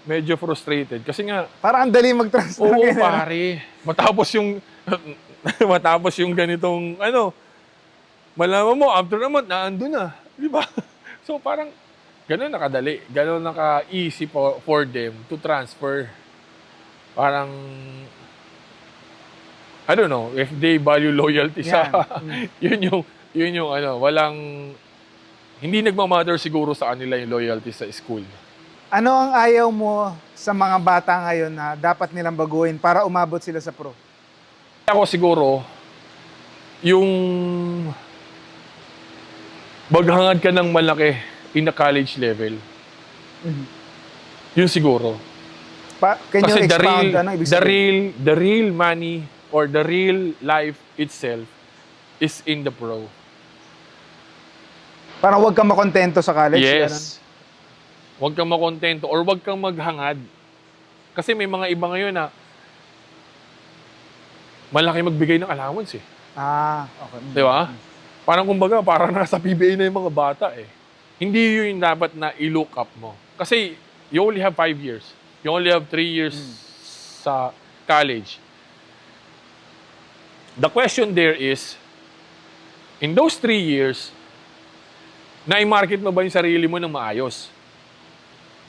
medyo frustrated. Kasi nga, Parang ang dali mag-transfer. oo ngayon, ano? pare, matapos yung, matapos yung ganitong, malaman mo, after a month, naandun na. Di ba? So parang, ganun nakadali. Ganun naka-easy for them to transfer. Parang, I don't know, if they value loyalty sa, yun yung walang, hindi nagmamatter siguro sa kanila yung loyalty sa school. Ano ang ayaw mo sa mga bata ngayon na dapat nilang baguhin para umabot sila sa pro? Ako siguro, yung maghangad ka ng malaki in the college level. Yun siguro. Can you Kasi expound? Ano ibig sabihin? the real money or the real life itself is in the pro. Parang huwag kang makontento sa college. Yes. Huwag kang makontento or huwag kang maghangad. Kasi may mga iba ngayon na malaki magbigay ng allowance eh. Okay. Di ba? Parang kumbaga, parang nasa PBA na yung mga bata eh. Hindi yun dapat na i-look up mo. Kasi you only have 5 years. You only have 3 years sa college. The question there is, in those 3 years, na-market mo ba yung sarili mo ng maayos?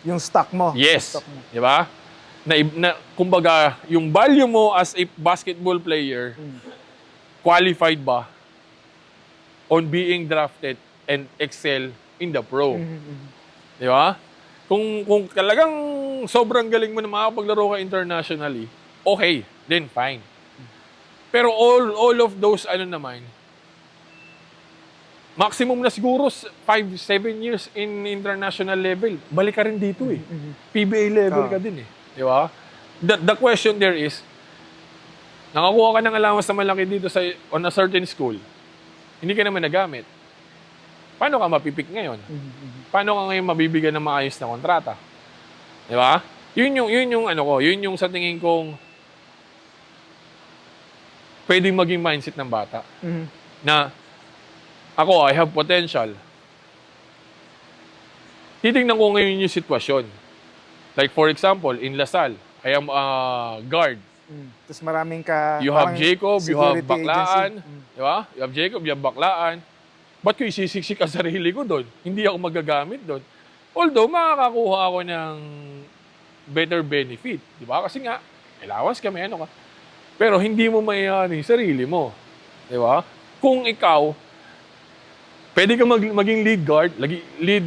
Yung stock mo. Yes. Yung stock mo. Di ba? Kumbaga, yung value mo as a basketball player, qualified ba on being drafted and excel in the pro? Di ba? Kung talagang sobrang galing mo na makapaglaro ka internationally, okay, then fine. Pero all of those naman, maximum na siguro 5-7 years in international level. Balik ka rin dito eh. PBA level ka din eh. Di ba? The question there is, nakakuha ka ng allowance na malaki dito on a certain school, hindi ka naman nagamit. Paano ka mapipik ngayon? Paano ka ngayon mabibigyan ng maayos na kontrata? Di ba? Yun yung sa tingin kong pwedeng maging mindset ng bata. Na ako, I have potential. Titingnan ko ngayon yung sitwasyon. Like for example, in LaSalle, I am a guard. Tapos maraming ka... You have Jacob, you have security Baklaan. agency. Di ba? You have Jacob, you have Baklaan. Ba't ko isisiksik ang sarili ko doon? Hindi ako magagamit doon. Although, makakakuha ako ng better benefit. Di ba? Kasi nga, allowance kami, ka. Pero hindi mo mayayanin yung sarili mo. Di ba? Kung ikaw, pwede ka maging lead guard, lead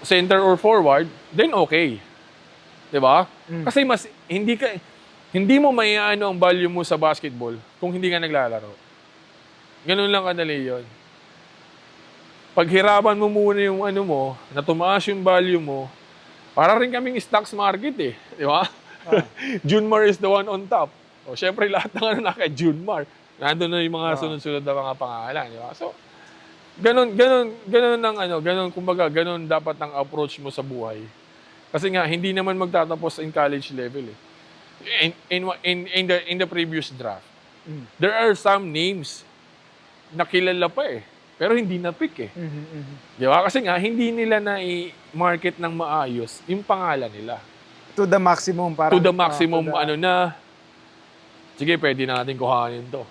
center or forward, then okay. 'Di ba? Kasi hindi mo maiaano ang value mo sa basketball kung hindi ka naglalaro. Ganun lang kadali 'yon. Paghirapan mo muna yung mo, na tumaas yung value mo, para rin kaming stocks market eh, 'di ba? Junmar is the one on top. O syempre lahat ng naka Junmar. Nandun na yung mga sunod-sunod na mga pangalan, di ba? So, ganun, kumbaga, ganun dapat ang approach mo sa buhay. Kasi nga, hindi naman magtatapos in college level eh. In the previous draft, there are some names na kilala pa eh, pero hindi na-pick eh. Di ba? Kasi nga, hindi nila na-market ng maayos yung pangalan nila. To the maximum. Parang, To the maximum, sige, pwede natin kuhanin to.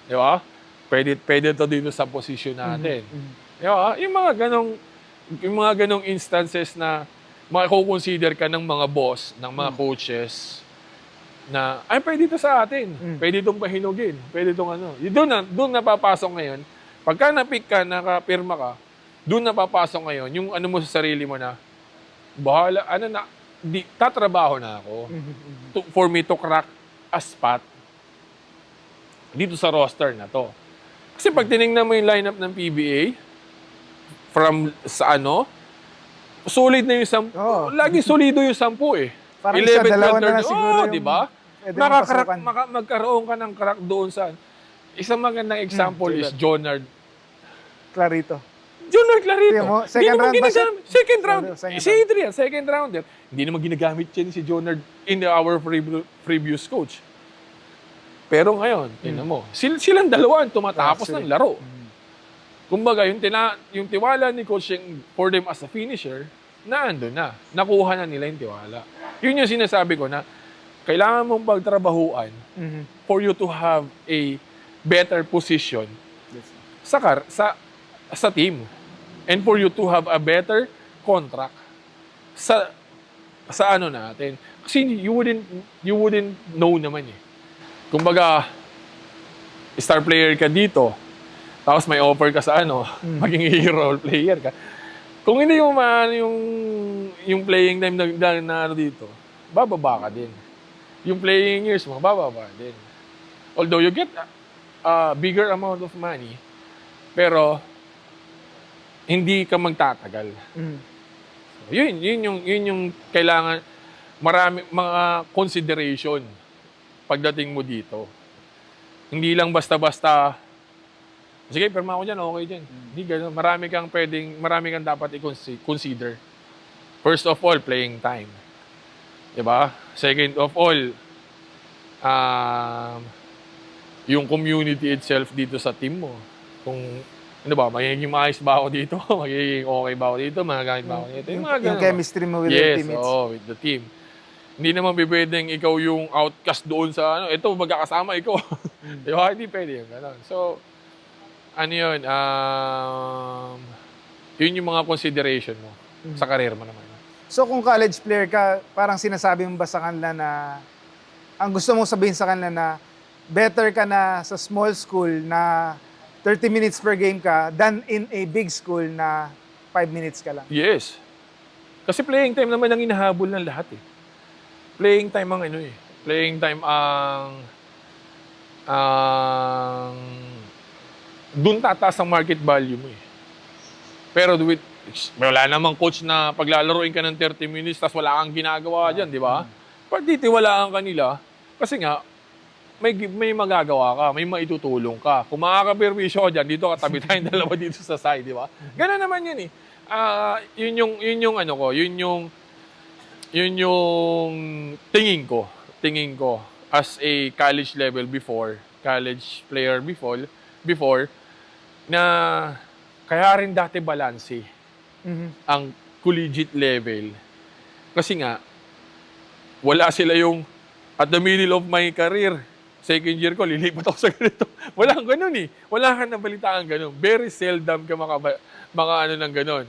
Di ba? Pwede to dito sa position natin. Di ba? Yung mga ganong instances na mako-consider ka ng mga boss, ng mga coaches, na, ay, pwede to sa atin. Pwede itong pahinugin. Pwede itong Doon napapasok ngayon. Pagka na-pick ka, nakapirma ka, doon napapasok ngayon, yung mo sa sarili mo na, bahala, tatrabaho na ako for me to crack a spot dito sa roster na to. Kasi pag tinignan mo yung lineup ng PBA, solid na yung 10. Lagi solido yung 10 eh. Parang isa, dalawa na lang siguro di ba? Magkaroon ka ng crack doon sa... Isang magandang example is Jonard Clarito. Jonard Clarito. Second round ba siya? Second round. Si Adrian, second rounder. Hindi naman ginagamit yan si Jonard in our previous coach. Pero ngayon, tingnan mo, silang dalawa ang tumatapos ng laro. Kumbaga, yung tiwala ni coach for them as a finisher, na andun na. Nakuha na nila yung tiwala. Yun yung sinasabi ko na kailangan mong pagtrabahuan for you to have a better position sa team. And for you to have a better contract sa ano natin. Kasi you wouldn't know naman eh. Kumbaga, star player ka dito, tapos may offer ka sa maging role player ka. Kung hindi mo yung playing time na dito, bababa ka din. Yung playing years mo, bababa din. Although you get a bigger amount of money, pero hindi ka magtatagal. So, yun yung kailangan, marami mga consideration pagdating mo dito. Hindi lang basta-basta, sige, perma ako dyan, okay dyan. Hindi ganun. Marami kang dapat i-consider. First of all, playing time. Diba? Second of all, yung community itself dito sa team mo. Kung, magiging maayos ba ako dito? Magiging okay ba ako dito? Magagamit ba ako dito? Yung chemistry mo with your teammates. Yes, with the team. Hindi naman pwedeng ikaw yung outcast doon sa ito, magkakasama ikaw. Diba? Hindi pwede yung gano'n. So, yun yung mga consideration mo sa career mo naman. So kung college player ka, parang sinasabi mo ba sa kanila na, ang gusto mong sabihin sa kanila na, better ka na sa small school na 30 minutes per game ka than in a big school na 5 minutes ka lang? Yes. Kasi playing time naman ang inahabol ng lahat eh. Playing time ang Playing time dun tataas ang market value mo eh. Pero wala namang coach na paglalaroin ka ng 30 minutes tapos wala kang ginagawa dyan, di ba? Pagtitiwalaan kanila, kasi nga, may magagawa ka, may maitutulong ka. Kung makakaperwisyo ka dyan, dito katabi tayong dalawa dito sa side, di ba? Ganun naman yun eh. Yun yung tingin ko as a college level college player before, na kaya rin dati balanse ang collegiate level. Kasi nga, wala sila yung at the middle of my career, second year ko, lilipat ako sa ganito. Walang ganun eh. Wala kang nabalitaan ganun. Very seldom ka ng ganun.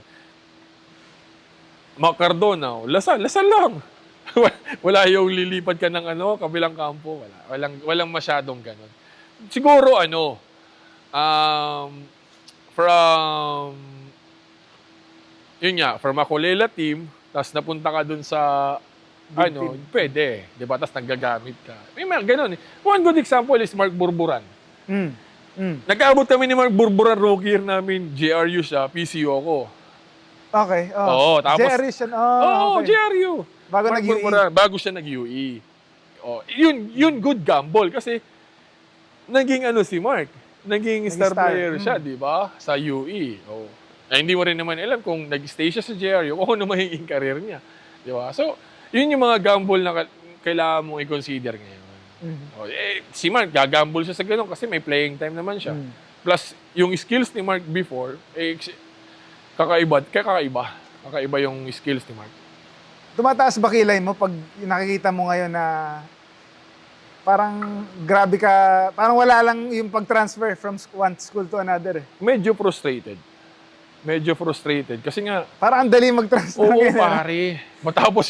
Cardona, lasal lang. Wala yung lilipat ka ng kabilang kampo. Walang masyadong ganun. Siguro from Makulela team, tapos napunta ka dun sa pwede, di ba? Tapos nagagamit ka. May mga ganun eh. One good example is Mark Burburan. Nagkaabot kami ni Mark Burburan, rookie year namin, JRU siya, PCU ako. Okay. Oo, tapos JRU siya. Okay. JRU. Bago Mark Burburan, bago siya nag-UE. Yun good gamble kasi naging si Mark. Naging star player siya, di ba? Sa UE. Hindi mo rin naman alam kung nag-stay siya sa JRU, kung ano magiging career niya. Di ba? So, yun yung mga gamble na kailangan mong i-consider ngayon. Si Mark, gagamble siya sa ganun kasi may playing time naman siya. Plus, yung skills ni Mark before, kakaiba yung skills ni Mark. Tumataas ba kilay mo pag nakikita mo ngayon na parang grabe ka, parang wala lang yung pag-transfer from one school to another eh? Medyo frustrated kasi nga parang ang dali mag-transfer. Oo, pare. Matapos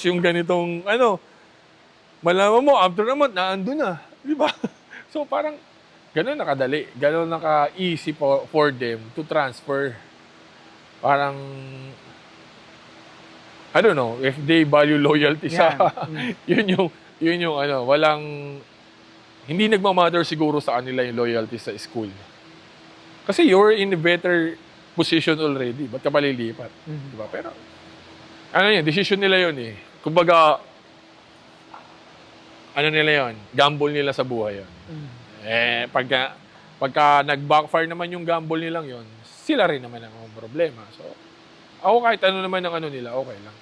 yung ganitong malaman mo after a month naandun na, di ba? So parang ganun nakadali, ganun naka-easy for them to transfer. Parang I don't know if they value loyalty sa yun yung walang hindi nagmamatter siguro sa kanila yung loyalty sa school. Kasi you're in a better position already. Ba't ka palilipat? Diba? Pero, decision nila yun eh. Kumbaga, nila yun? Gamble nila sa buhay yun. Pagka nag-backfire naman yung gamble nilang yun, sila rin naman ang problema. So, ako kahit ano naman ang nila, okay lang.